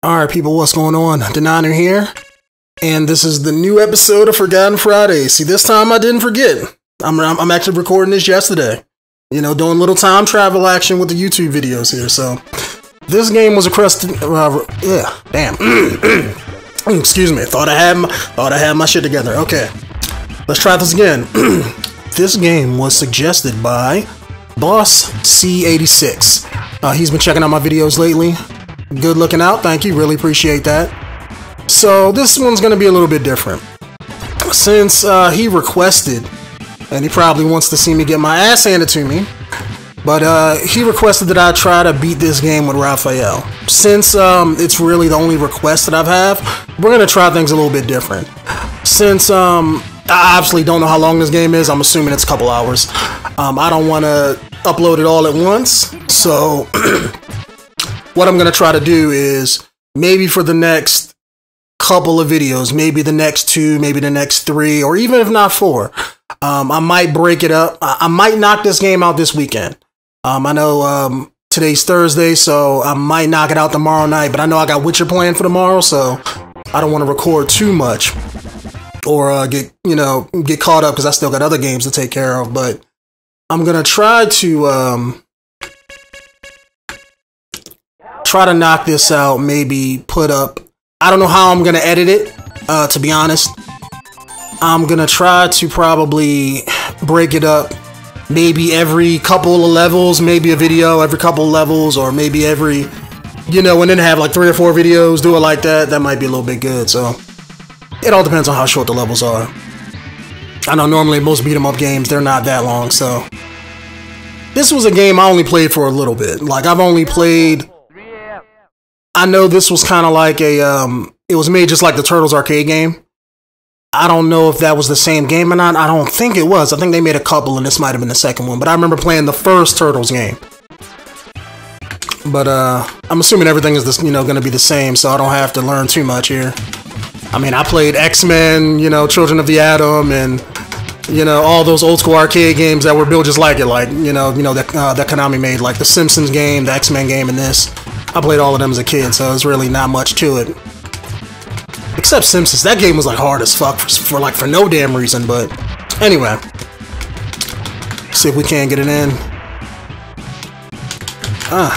Alright people, what's going on? Denonu here, and this is the new episode of Forgotten Friday. See, this time I didn't forget. I'm actually recording this yesterday. You know, doing little time travel action with the YouTube videos here, so. This game was requested, excuse me, thought I had my shit together. Okay, let's try this again. This game was suggested by BossC86. He's been checking out my videos lately. Good looking out, thank you, really appreciate that. So this one's gonna be a little bit different. Since he requested, and he probably wants to see me get my ass handed to me, but he requested that I try to beat this game with Raphael. Since it's really the only request that I've had, we're gonna try things a little bit different. Since I obviously don't know how long this game is, I'm assuming it's a couple hours. I don't want to upload it all at once, so what I'm gonna try to do is maybe for the next couple of videos, maybe the next 2, maybe the next 3, or even if not 4, I might break it up. I might knock this game out this weekend. I know today's Thursday, so I might knock it out tomorrow night, but I know I got Witcher playing for tomorrow, so I don't want to record too much or get caught up because I still got other games to take care of. But I'm gonna try to knock this out, maybe put up, I don't know how I'm gonna edit it, to be honest. I'm gonna try to probably break it up maybe every couple of levels, maybe a video every couple of levels, or maybe every, and then have like 3 or 4 videos, do it like that. That might be a little bit good, so it all depends on how short the levels are. I know normally most beat 'em up games, they're not that long, so this was a game I only played for a little bit. Like, I've only played, I know this was kind of like a, it was made just like the Turtles arcade game. I don't know if that was the same game or not. I don't think it was. I think they made a couple, and this might have been the second one. But I remember playing the first Turtles game. But I'm assuming everything is going to be the same, so I don't have to learn too much here. I mean, I played X-Men, Children of the Atom, and all those old school arcade games that were built just like it, like that Konami made, like the Simpsons game, the X-Men game, and this. I played all of them as a kid, so there's really not much to it. Except Simpsons, that game was like hard as fuck for no damn reason, but anyway. See if we can get it in. I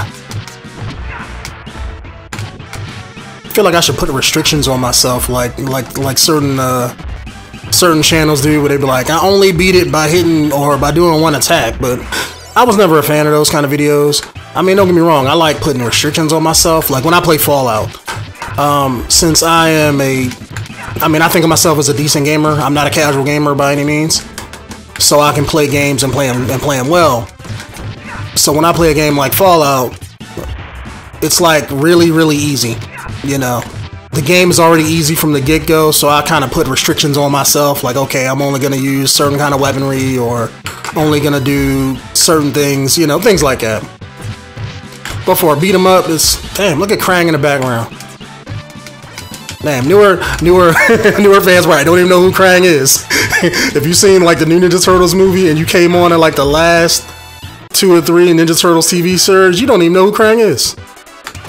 feel like I should put restrictions on myself, like certain channels do, where they be like, I only beat it by hitting or by doing 1 attack, but I was never a fan of those kind of videos. I mean, don't get me wrong, I like putting restrictions on myself, like when I play Fallout. Since I think of myself as a decent gamer. I'm not a casual gamer by any means, so I can play games and play them well. So when I play a game like Fallout, it's like really, really easy. The game is already easy from the get-go, so I kind of put restrictions on myself, like, okay, I'm only gonna use certain kind of weaponry, or only gonna do certain things, things like that. But for a beat 'em up, it's, damn, look at Krang in the background. Damn, newer fans, right? Don't even know who Krang is. If you've seen like the new Ninja Turtles movie and you came on at like the last 2 or 3 Ninja Turtles TV series, you don't even know who Krang is,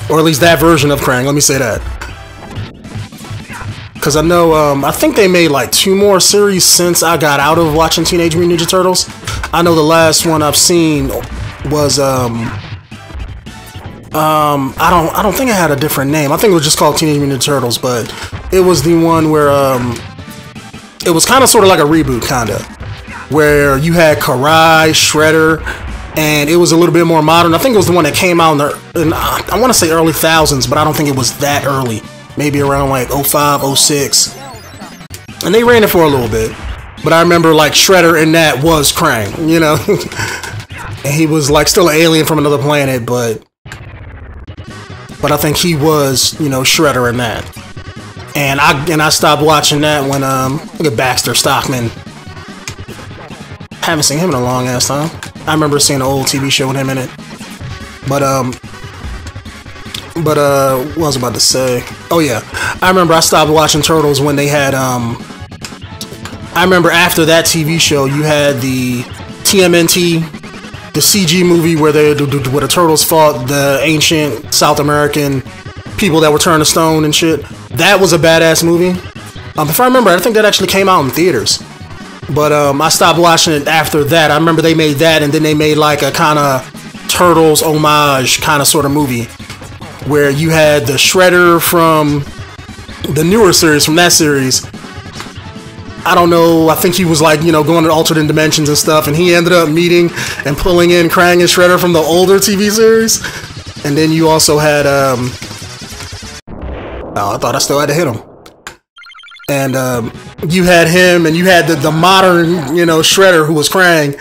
or at least that version of Krang. Let me say that, because I know I think they made like 2 more series since I got out of watching Teenage Mutant Ninja Turtles. I know the last one I've seen was I don't think it had a different name. I think it was just called Teenage Mutant Ninja Turtles, but it was the one where it was kind of sort of like a reboot, kind of, where you had Karai, Shredder, and it was a little bit more modern. I think it was the one that came out in I want to say early thousands, but I don't think it was that early. Maybe around like 05, 06, and they ran it for a little bit. But I remember like Shredder in that was Krang, and he was like still an alien from another planet, but I think he was, Shredder in that. And I stopped watching that when look at Baxter Stockman. Haven't seen him in a long ass time. I remember seeing an old TV show with him in it. But what was I about to say? Oh yeah, I remember I stopped watching Turtles when they had I remember after that TV show you had the TMNT, the CG movie where the Turtles fought the ancient South American people that were turned to stone and shit. That was a badass movie. If I remember, I think that actually came out in theaters. But I stopped watching it after that. I remember they made that, and then they made like a kind of Turtles homage kind of sort of movie, where you had the Shredder from the newer series, from that series. I don't know, I think he was like, you know, going to alternate dimensions and stuff, and he ended up meeting and pulling in Krang and Shredder from the older TV series. And then you also had, oh, I thought I still had to hit him. And you had him, and you had the modern, you know, Shredder, who was Krang,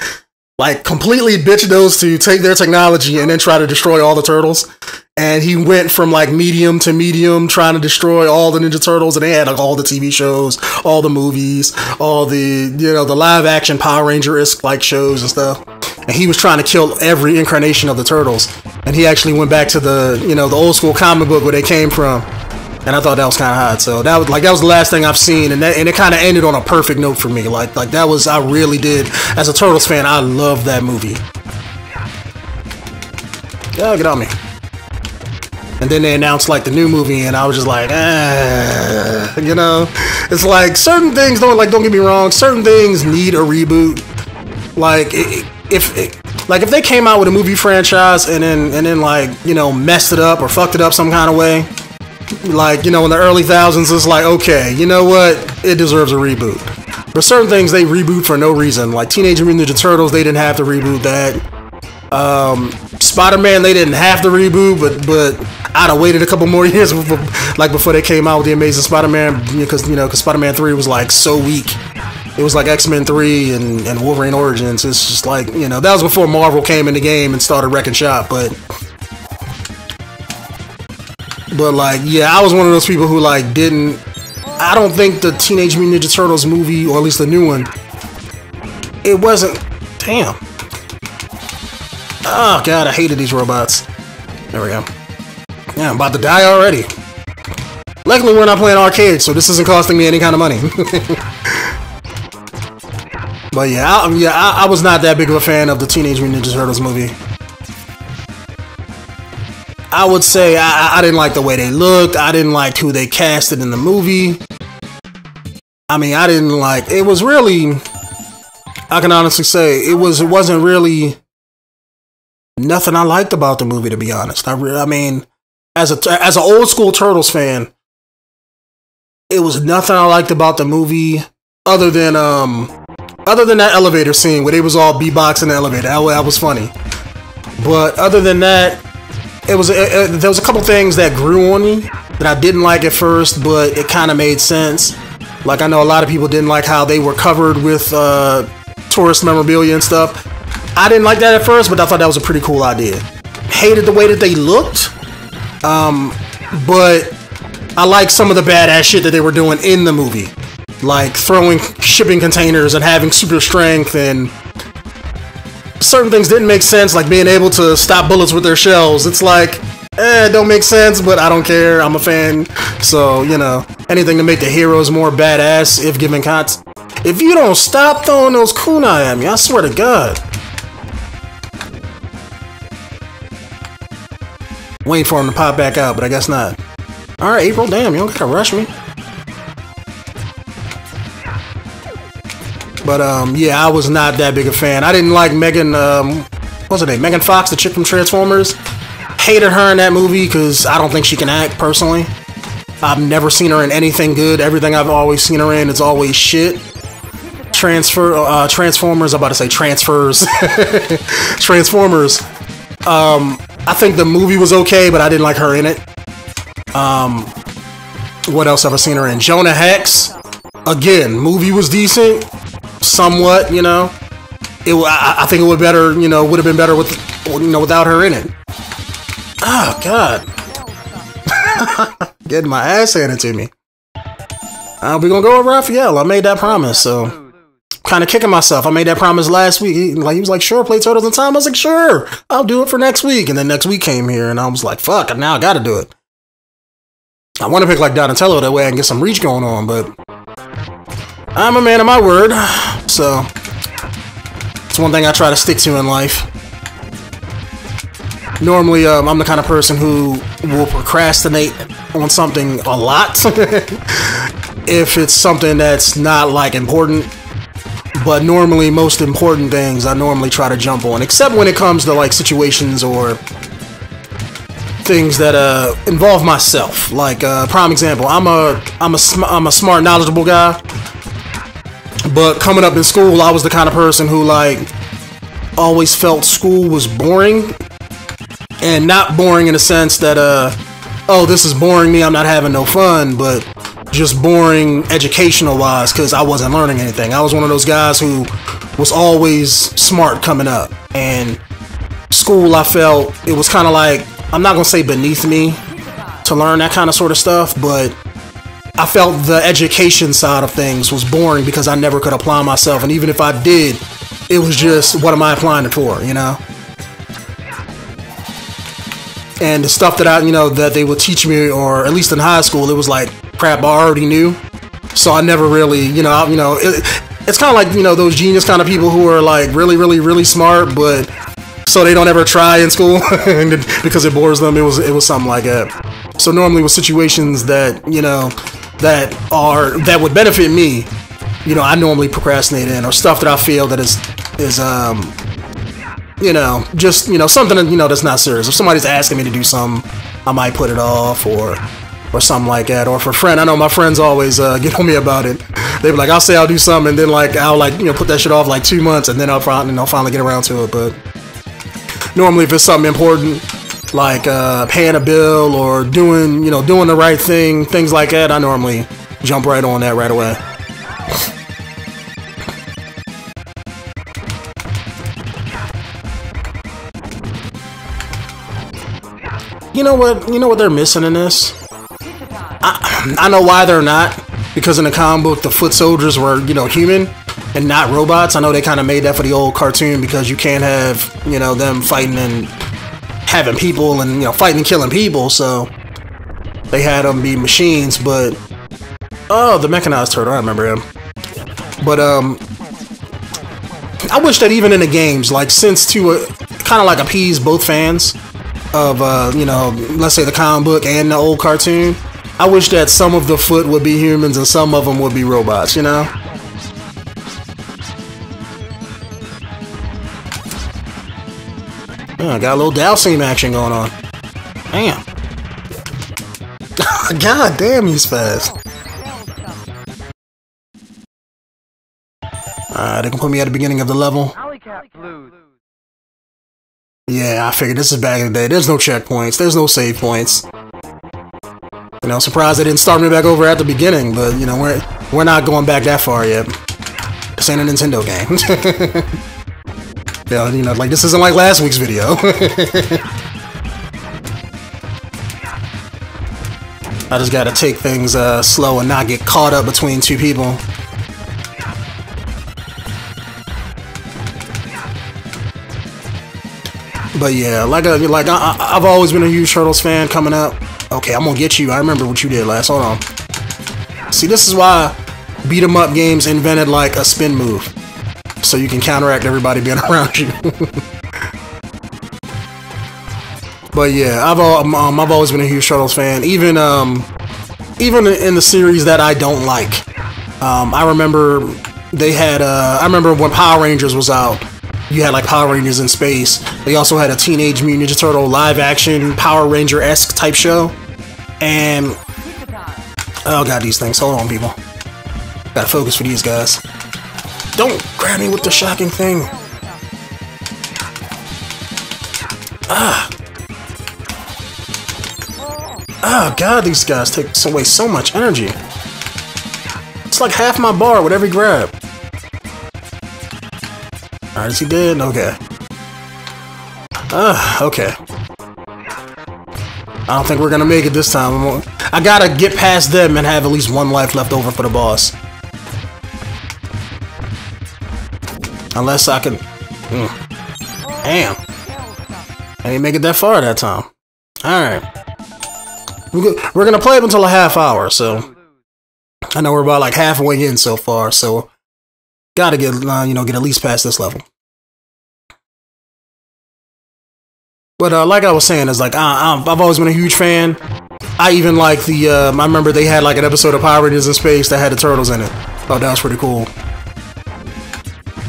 like completely bitch those to take their technology and then try to destroy all the turtles. And he went from like medium to medium, trying to destroy all the Ninja Turtles, and they had like all the TV shows, all the movies, all the, you know, the live action Power Ranger-esque like shows and stuff. And he was trying to kill every incarnation of the Turtles. And he actually went back to the, you know, the old school comic book where they came from. And I thought that was kind of hot. So that was the last thing I've seen, and it kind of ended on a perfect note for me. Like that was, I really did, as a Turtles fan, I loved that movie. Yeah, get on me. And then they announced like the new movie, and I was just like, you know, it's like certain things don't get me wrong, certain things need a reboot. Like if they came out with a movie franchise and then like, you know, messed it up or fucked it up some kind of way, like, you know, in the early thousands, it's like, okay, you know what, it deserves a reboot. But certain things they reboot for no reason, like Teenage Mutant Ninja Turtles, they didn't have to reboot that. Spider-Man, they didn't have to reboot, but I'd have waited a couple more years before they came out with the Amazing Spider-Man, because Spider-Man 3 was like so weak. It was like X-Men 3 and Wolverine Origins. It's just like, you know, that was before Marvel came in the game and started wrecking shop. But like, yeah, I was one of those people who like didn't. I don't think the Teenage Mutant Ninja Turtles movie, or at least the new one, it wasn't. Damn. Oh god, I hated these robots. There we go. Yeah, I'm about to die already. Luckily, we're not playing arcade, so this isn't costing me any kind of money. But yeah, I was not that big of a fan of the Teenage Mutant Ninja Turtles movie. I would say I didn't like the way they looked. I didn't like who they casted in the movie. I mean, I didn't like. It was really. I can honestly say it wasn't really nothing I liked about the movie, to be honest. I mean, as an old school Turtles fan, it was nothing I liked about the movie other than that elevator scene where they was all beatboxing the elevator. That was funny. But other than that, there was a couple things that grew on me that I didn't like at first, but it kind of made sense. Like, I know a lot of people didn't like how they were covered with tourist memorabilia and stuff. I didn't like that at first, but I thought that was a pretty cool idea. Hated the way that they looked, but I like some of the badass shit that they were doing in the movie. Like throwing shipping containers and having super strength, and certain things didn't make sense, like being able to stop bullets with their shells. It's like, it don't make sense, but I don't care. I'm a fan. So, you know, anything to make the heroes more badass if given context. If you don't stop throwing those kunai at me, I swear to God. Waiting for him to pop back out, but I guess not. Alright, April, damn, you don't gotta rush me. But, yeah, I was not that big a fan. I didn't like Megan, what's her name? Megan Fox, the chick from Transformers. Hated her in that movie because I don't think she can act, personally. I've never seen her in anything good. Everything I've always seen her in is always shit. Transformers, I'm about to say transfers. Transformers. I think the movie was okay, but I didn't like her in it. What else have I seen her in? Jonah Hex. Again, movie was decent. Somewhat, you know. I think it would have been better with, without her in it. Oh God. Getting my ass handed to me. We're gonna go with Raphael. I made that promise, so kind of kicking myself. I made that promise last week. He was like, sure, play Turtles in Time. I was like, sure, I'll do it for next week. And then next week came here, and I was like, fuck, now I gotta do it. I want to pick like Donatello, that way I can get some reach going on, but I'm a man of my word, so it's one thing I try to stick to in life. Normally, I'm the kind of person who will procrastinate on something a lot if it's something that's not like important. But normally, most important things I normally try to jump on, except when it comes to like situations or things that involve myself. Like prime example, I'm a smart, knowledgeable guy. But coming up in school, I was the kind of person who like always felt school was boring, and not boring in the sense that oh, this is boring me, I'm not having no fun, but just boring educational wise, because I wasn't learning anything. I was one of those guys who was always smart coming up, and school, I felt it was kind of like, I'm not gonna say beneath me to learn that kind of sort of stuff, but I felt the education side of things was boring because I never could apply myself, and even if I did, it was just, what am I applying it for, you know? And the stuff that that they would teach me, or at least in high school, it was like crap I already knew. So I never really, it's kind of like, those genius kind of people who are like really, really, really smart, but so they don't ever try in school because it bores them. It was something like that. So normally with situations that, that would benefit me, I normally procrastinate in, or stuff that I feel that is just, something, that's not serious. If somebody's asking me to do something, I might put it off or something like that. Or for a friend, I know my friends always get on me about it. They be like, I'll say I'll do something, and then like I'll like put that shit off like 2 months, and then I'll finally get around to it. But normally, if it's something important, like paying a bill or doing the right thing, things like that, I normally jump right on that right away. You know what they're missing in this? I know why they're not, because in the comic book the foot soldiers were human and not robots. I know they kind of made that for the old cartoon because you can't have them fighting and having people and fighting and killing people, so they had them be machines. But oh, the mechanized turtle, I remember him. But I wish that even in the games, like, since to kind of like appease both fans of let's say the comic book and the old cartoon, I wish that some of the foot would be humans and some of them would be robots, Oh, got a little Dalsim action going on. Damn. God damn, he's fast. Alright, they can put me at the beginning of the level. Yeah, I figured this is back in the day. There's no checkpoints. There's no save points. Surprised they didn't start me back over at the beginning, but, we're not going back that far yet. This ain't a Nintendo game. Yeah, like, this isn't like last week's video. I just gotta take things slow and not get caught up between two people. But yeah, I've always been a huge Turtles fan coming up. Okay, I'm gonna get you. I remember what you did last. Hold on. See, this is why beat 'em up games invented like a spin move, so you can counteract everybody being around you. But yeah, I've always been a huge Turtles fan. Even in the series that I don't like. I remember they had. I remember when Power Rangers was out. You had like Power Rangers in space. They also had a Teenage Mutant Ninja Turtle live action Power Ranger-esque type show. And oh god, these things. Hold on, people. Gotta focus for these guys. Don't grab me with the shocking thing. Oh god, these guys take away so much energy. It's like half my bar with every grab. Alright, is he dead? Okay. Okay. I don't think we're gonna make it this time. I gotta get past them and have at least one life left over for the boss. Unless I can... Damn. I didn't make it that far that time. Alright. We're gonna play it until a half hour, so... I know we're about like halfway in so far, so... Gotta get, get at least past this level. But like I was saying, is like I've always been a huge fan. I even like the, I remember they had like an episode of Power Rangers in Space that had the turtles in it. Oh, that was pretty cool.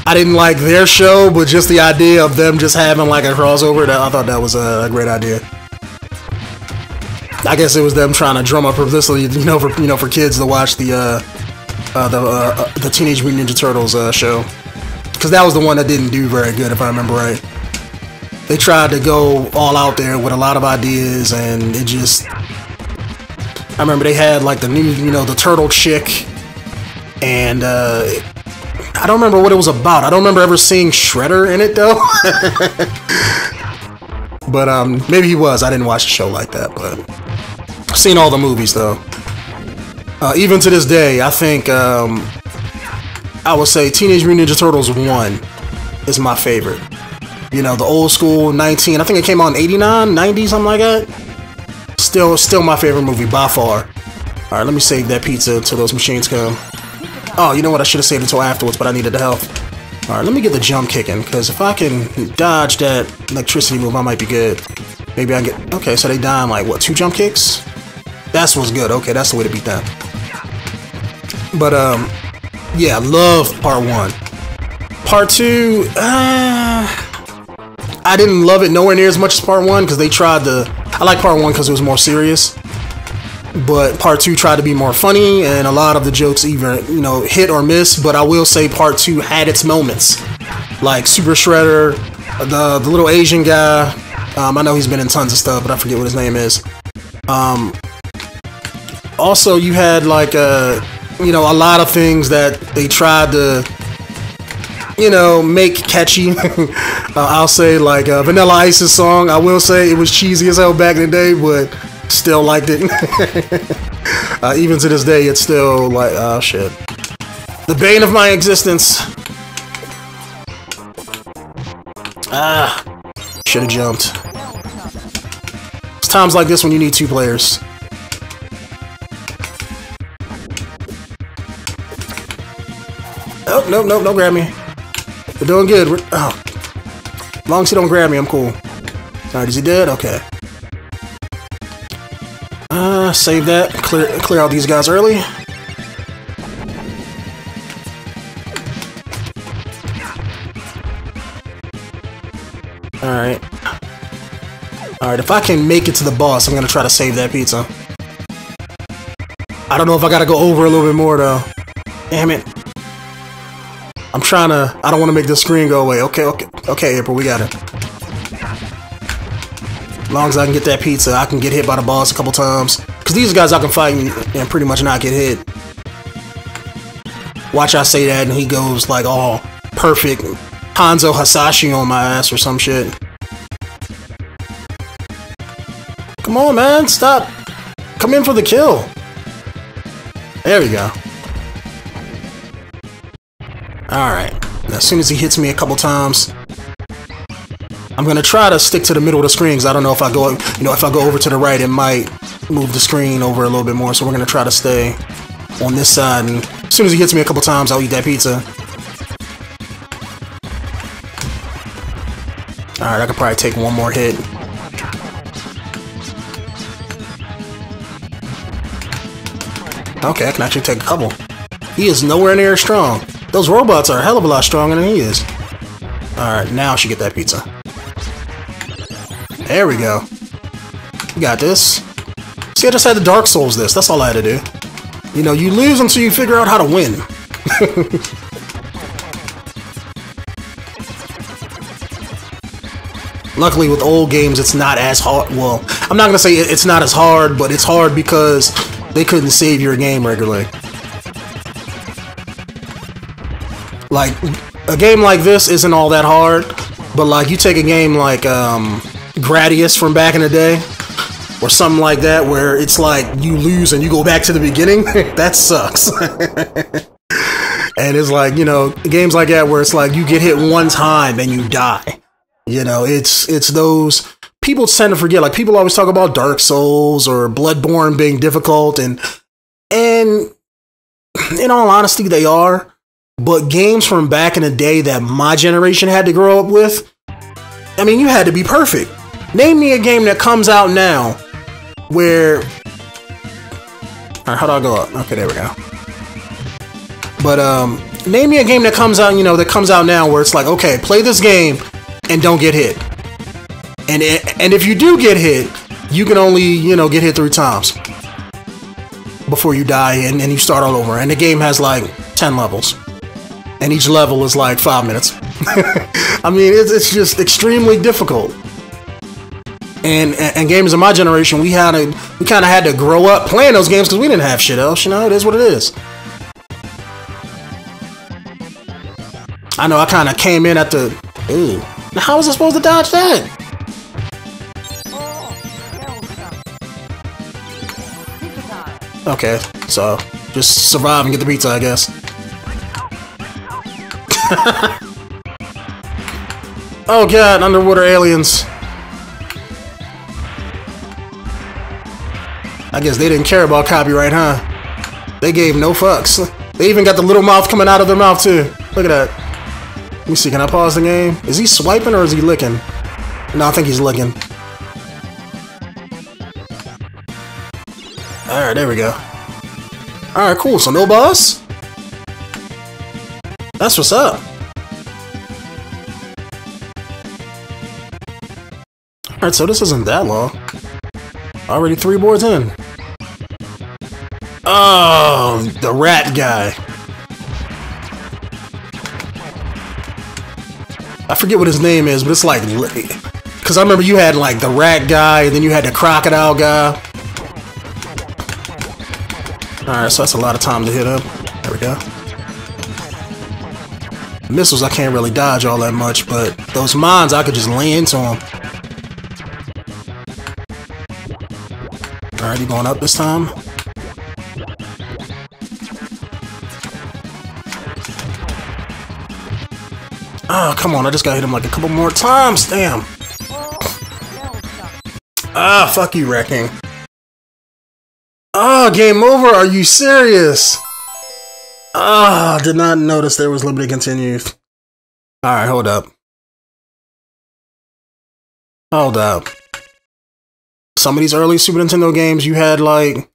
I didn't like their show, but just the idea of them just having like a crossover, that I thought that was a great idea. I guess it was them trying to drum up publicity, for kids to watch the Teenage Mutant Ninja Turtles show, because that was the one that didn't do very good, if I remember right. They tried to go all out there with a lot of ideas, and it just... I remember they had like the new, the turtle chick, and I don't remember what it was about. I don't remember ever seeing Shredder in it though. But maybe he was. I didn't watch the show like that, but I've seen all the movies though. Even to this day, I think I would say Teenage Mutant Ninja Turtles 1 is my favorite. The old school 19. I think it came out in 89, 90, something like that. Still my favorite movie by far. All right, let me save that pizza until those machines come. Oh, you know what? I should have saved it until afterwards, but I needed the health. All right, let me get the jump kicking, because if I can dodge that electricity move, I might be good. Maybe I get... Okay, so they die in like, what, 2 jump kicks? That's what's good. Okay, that's the way to beat that. But, yeah, love part 1. Part 2, I didn't love it nowhere near as much as part 1, because they tried to... I like part 1 because it was more serious. But part 2 tried to be more funny, and a lot of the jokes either, hit or miss. But I will say part 2 had its moments. Like Super Shredder, the little Asian guy. I know he's been in tons of stuff, but I forget what his name is. Also, you had like, a lot of things that they tried to, make catchy. I'll say like Vanilla Ice's song. I will say it was cheesy as hell back in the day, but still liked it. Even to this day, it's still like, oh shit. The bane of my existence. Should have jumped. It's times like this when you need 2 players. Oh, no, don't grab me. We're doing good. As long as he don't grab me, I'm cool. Alright, is he dead? Okay. Save that. Clear out these guys early. Alright. Alright, if I can make it to the boss, I'm gonna try to save that pizza. I don't know if I gotta go over a little bit more though. Damn it. I'm trying to... I don't want to make the screen go away. Okay, April, we got it. As long as I can get that pizza, I can get hit by the boss a couple times. Because these guys I can fight and pretty much not get hit. Watch I say that and he goes like all perfect Hanzo Hasashi on my ass or some shit. Come on, man, stop. Come in for the kill. There we go. Alright. As soon as he hits me a couple times, I'm gonna try to stick to the middle of the screen because I don't know if I go, if I go over to the right, it might move the screen over a little bit more. So we're gonna try to stay on this side, and as soon as he hits me a couple times, I'll eat that pizza. Alright, I could probably take one more hit. Okay, I can actually take a couple. He is nowhere near as strong. Those robots are a hell of a lot stronger than he is. Alright, now I should get that pizza. There we go. We got this. See, I just had to Dark Souls this. That's all I had to do. You lose until you figure out how to win. Luckily, with old games, it's not as hard. Well, I'm not going to say it's not as hard, but it's hard because they couldn't save your game regularly. Like, a game like this isn't all that hard, but like, you take a game like Gradius from back in the day, or something like that, where it's like, you lose and you go back to the beginning, that sucks. And it's like, games like that where it's like, you get hit one time and you die. It's those... People tend to forget, like, people always talk about Dark Souls or Bloodborne being difficult, and in all honesty, they are. But games from back in the day that my generation had to grow up with, I mean, you had to be perfect. Name me a game that comes out now where... Alright, how do I go up? Okay, there we go. But, name me a game that comes out, you know, that comes out now where it's like, okay, play this game and don't get hit. And if you do get hit, you can only, you know, get hit 3 times before you die and you start all over. And the game has like 10 levels. And each level is like 5 minutes. I mean, it's just extremely difficult. And games of my generation, we kind of had to grow up playing those games because we didn't have shit else. You know, it is what it is. I know I kind of came in at the... Ooh. Now how was I supposed to dodge that? Okay, so just survive and get the pizza, I guess. Oh god, underwater aliens. I guess they didn't care about copyright, huh? They gave no fucks. They even got the little mouth coming out of their mouth too. Look at that. Let me see, can I pause the game? Is he swiping or is he licking? No, I think he's licking. Alright, there we go. Alright, cool. So no boss? That's what's up. Alright, so this isn't that long. Already 3 boards in. Oh, the rat guy. I forget what his name is, but it's like... Because I remember you had like the rat guy, and then you had the crocodile guy. Alright, so that's a lot of time to hit him. There we go. Missiles I can't really dodge all that much, but those mines I could just lay into them. Alright, you going up this time? Oh, come on, I just gotta hit him like a couple more times, damn! Ah, fuck you, 𝐥𝐤𝐤. Oh, game over, are you serious? Ah, did not notice there was limited continues. Alright, hold up. Hold up. Some of these early Super Nintendo games, you had like...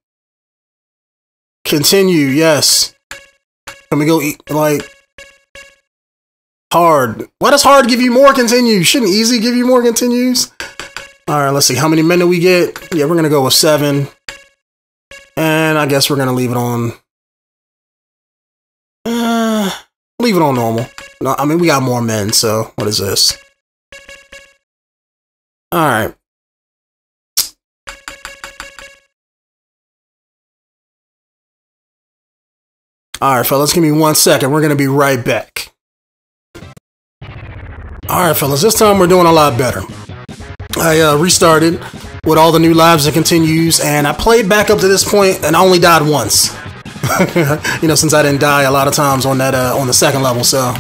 Continue, yes. Can we go eat, like... Hard. Why does hard give you more continues? Shouldn't easy give you more continues? Alright, let's see. How many men do we get? Yeah, we're gonna go with 7. And I guess we're gonna leave it on... leave it on normal. No, I mean, we got more men, so... What is this? Alright. Alright, fellas, give me 1 second. We're gonna be right back. Alright, fellas, this time we're doing a lot better. I restarted with all the new lives and continues, and I played back up to this point, and I only died once. You know, since I didn't die a lot of times on that on the second level, so...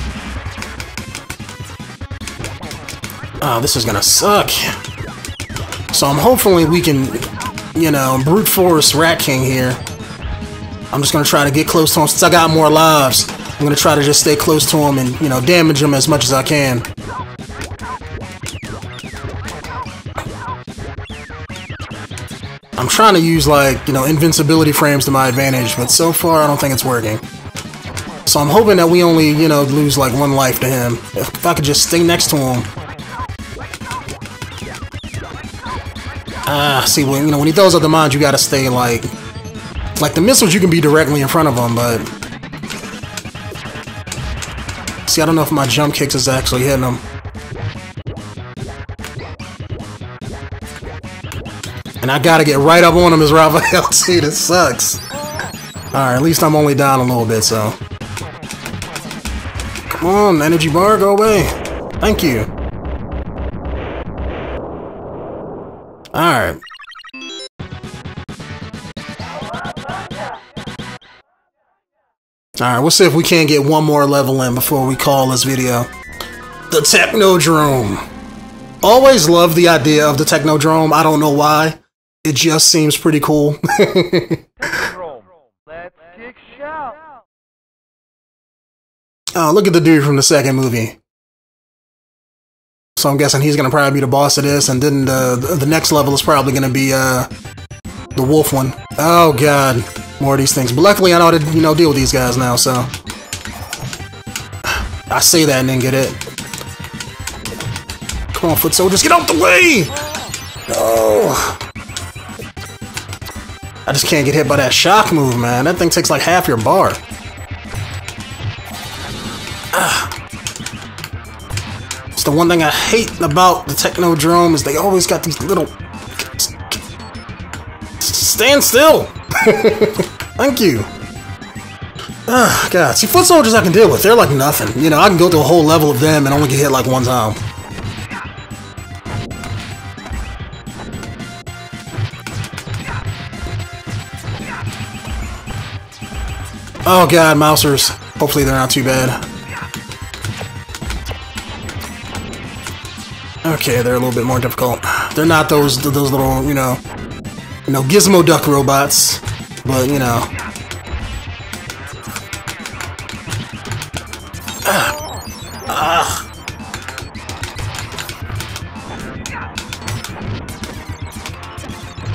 Oh, this is gonna suck. So hopefully we can, you know, brute force Rat King here. I'm just gonna try to get close to him. Since I got more lives, I'm gonna try to just stay close to him and, you know, damage him as much as I can. I'm trying to use, like, you know, invincibility frames to my advantage, but so far I don't think it's working. So I'm hoping that we only, you know, lose like 1 life to him. If I could just stay next to him. See, when, you know, when he throws out the mines, you gotta stay, like the missiles, you can be directly in front of him, but... See, I don't know if my jump kicks is actually hitting him. And I gotta get right up on him as Raphael. See, this sucks. Alright, at least I'm only down a little bit, so... Come on, energy bar, go away. Thank you. Alright. Alright, we'll see if we can't get 1 more level in before we call this video the Technodrome. Always loved the idea of the Technodrome. I don't know why. It just seems pretty cool. Technodrome. Let's kick shout. Oh, look at the dude from the second movie. So I'm guessing he's gonna probably be the boss of this, and then the next level is probably gonna be The wolf one. Oh god, more of these things. But luckily I know how to, you know, deal with these guys now, so. I say that and then get it. Come on, foot soldiers, get out the way! No. I just can't get hit by that shock move, man. That thing takes like half your bar. It's the one thing I hate about the Technodrome is they always got these little... Stand still! Thank you. God, see, foot soldiers I can deal with. They're like nothing. You know, I can go through a whole level of them and only get hit like one time. Oh god, mousers. Hopefully they're not too bad. Okay, they're a little bit more difficult. They're not those little, you know, gizmo duck robots, but you know.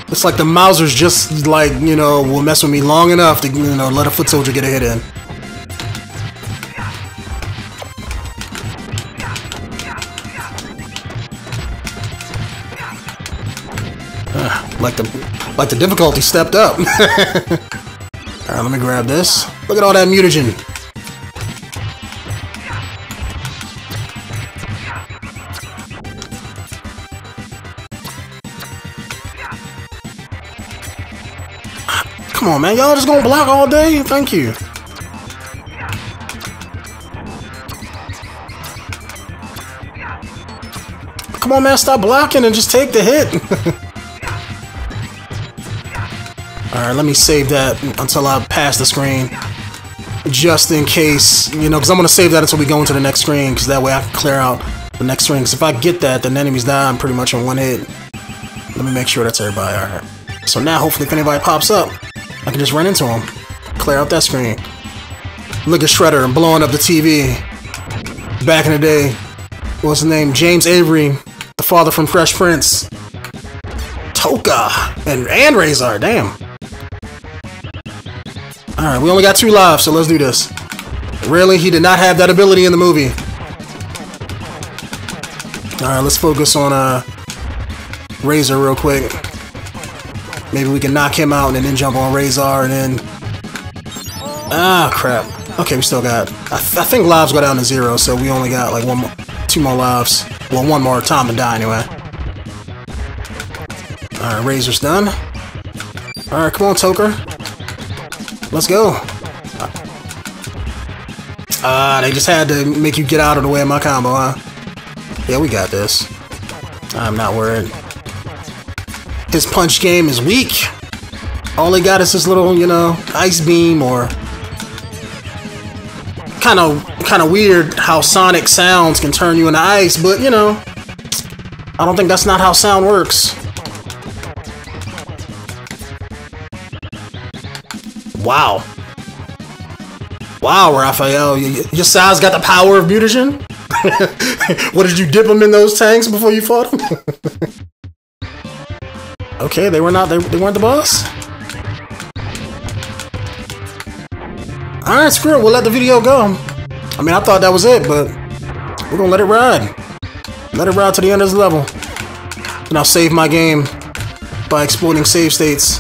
It's like the Mausers just like, you know, will mess with me long enough to, you know, let a foot soldier get a hit in. Like the difficulty stepped up. Alright, let me grab this. Look at all that mutagen. Come on, man. Y'all just gonna block all day? Thank you. Come on, man. Stop blocking and just take the hit. Alright, let me save that until I pass the screen. Just in case, you know, because I'm going to save that until we go into the next screen, because that way I can clear out the next screen. Because if I get that, then enemies die, I'm pretty much in one hit. Let me make sure that's everybody. Alright. So now, hopefully, if anybody pops up, I can just run into them. Clear out that screen. Look at Shredder blowing up the TV. Back in the day, what's his name? James Avery, the father from Fresh Prince. Toka and 𝐸∞, damn. Alright, we only got 2 lives, so let's do this. Really? He did not have that ability in the movie. Alright, let's focus on 𝐸∞ real quick. Maybe we can knock him out and then jump on 𝐸∞ and then... Ah, crap. Okay, we still got... I think lives go down to 0, so we only got like 2 more lives. Well, 1 more time to die anyway. Alright, 𝐸∞'s done. Alright, come on, Toker. Let's go. They just had to make you get out of the way of my combo, huh? Yeah, we got this. I'm not worried. His punch game is weak. All he got is this little, you know, ice beam or... Kind of weird how sonic sounds can turn you into ice, but, you know... I don't think that's not how sound works. Wow. Wow, Raphael. Your size got the power of mutagen? What, did you dip them in those tanks before you fought them? Okay, they weren't the boss? Alright, screw it, we'll let the video go. I mean, I thought that was it, but we're gonna let it ride. Let it ride to the end of the level. And I'll save my game by exploiting save states.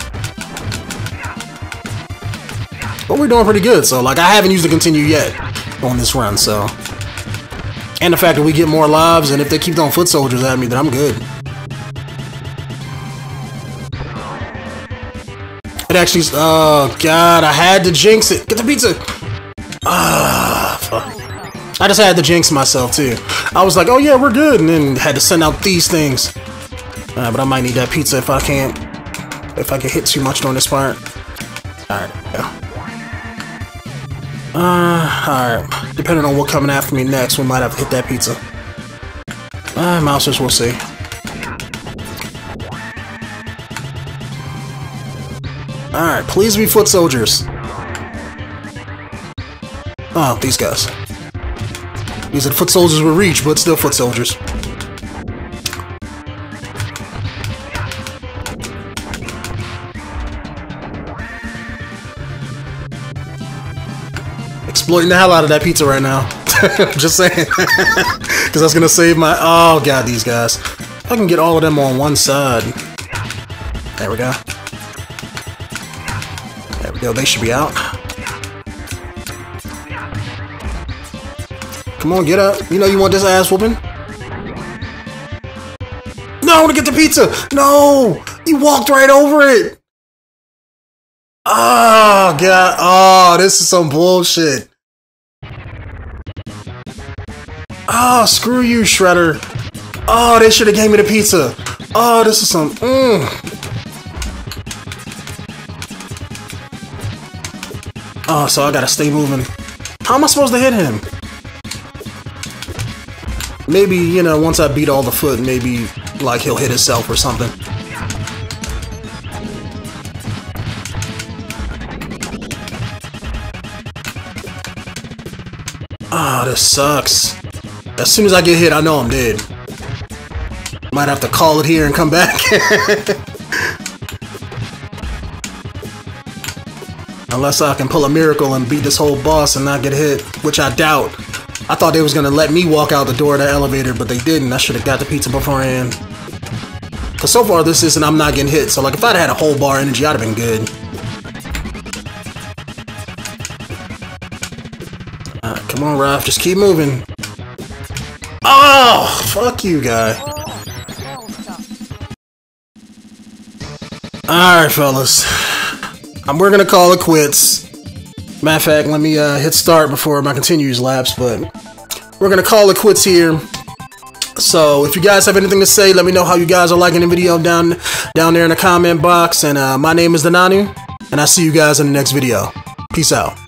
But we're doing pretty good, so like I haven't used the continue yet on this run, so. And the fact that we get more lives, and if they keep throwing foot soldiers at me, then I'm good. It actually, oh god, I had to jinx it. Get the pizza! Ah, fuck. I just had to jinx myself too. I was like, oh yeah, we're good, and then had to send out these things. But I might need that pizza if I get hit too much during this part. Alright, yeah. Alright. Depending on what coming after me next, we might have to hit that pizza. Mousers, we'll see. Alright, please be foot soldiers. Oh, these guys. These are the foot soldiers with reach, but still foot soldiers. exploiting the hell out of that pizza right now. Just saying. Because that's gonna save my... Oh god, these guys. If I can get all of them on one side. There we go. There we go, they should be out. Come on, get up. You know you want this ass whooping. No, I want to get the pizza. No, you walked right over it. Oh, God. Oh, this is some bullshit. Oh, screw you, Shredder. Oh, they should have gave me the pizza. Oh, this is some... Oh, so I gotta stay moving. How am I supposed to hit him? Maybe, you know, once I beat all the foot, maybe, like, he'll hit himself or something. Ah, this sucks. As soon as I get hit, I know I'm dead. Might have to call it here and come back. Unless I can pull a miracle and beat this whole boss and not get hit, which I doubt. I thought they was gonna let me walk out the door of the elevator, but they didn't. I should have got the pizza beforehand. Cause so far this isn't, I'm not getting hit. So like if I'd had a whole bar energy, I'd have been good. Alright, come on, Ralph, just keep moving. Oh, fuck you, guy. Alright, fellas. We're gonna call it quits. Matter of fact, let me hit start before my continues lapse, but we're gonna call it quits here. So if you guys have anything to say, let me know how you guys are liking the video down there in the comment box. And my name is Denonu, and I'll see you guys in the next video. Peace out.